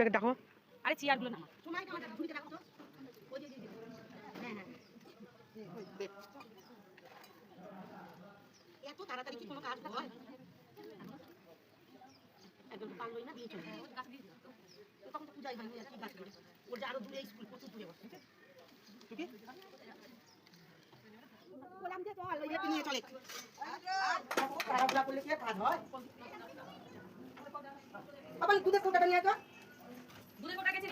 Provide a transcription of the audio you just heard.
দেখো আরে চেয়ারগুলো না এত তাড়াতাড়ি কি কোনো কাজ হয়? একদম পারলোই না দিয়ে চলে তখন তো পূজাই হয়নি আর কি গাছ করে ওর যে আরো দূরে স্কুল প্রচুর দূরে বসে ঠিক আছে বললাম যে চল ওইটা নিয়ে চলে তাড়াহুড়া করলে কি কাজ হয়? বাবা দুধের কোটাটা নিয়ে তো দুধের কোটা গেছে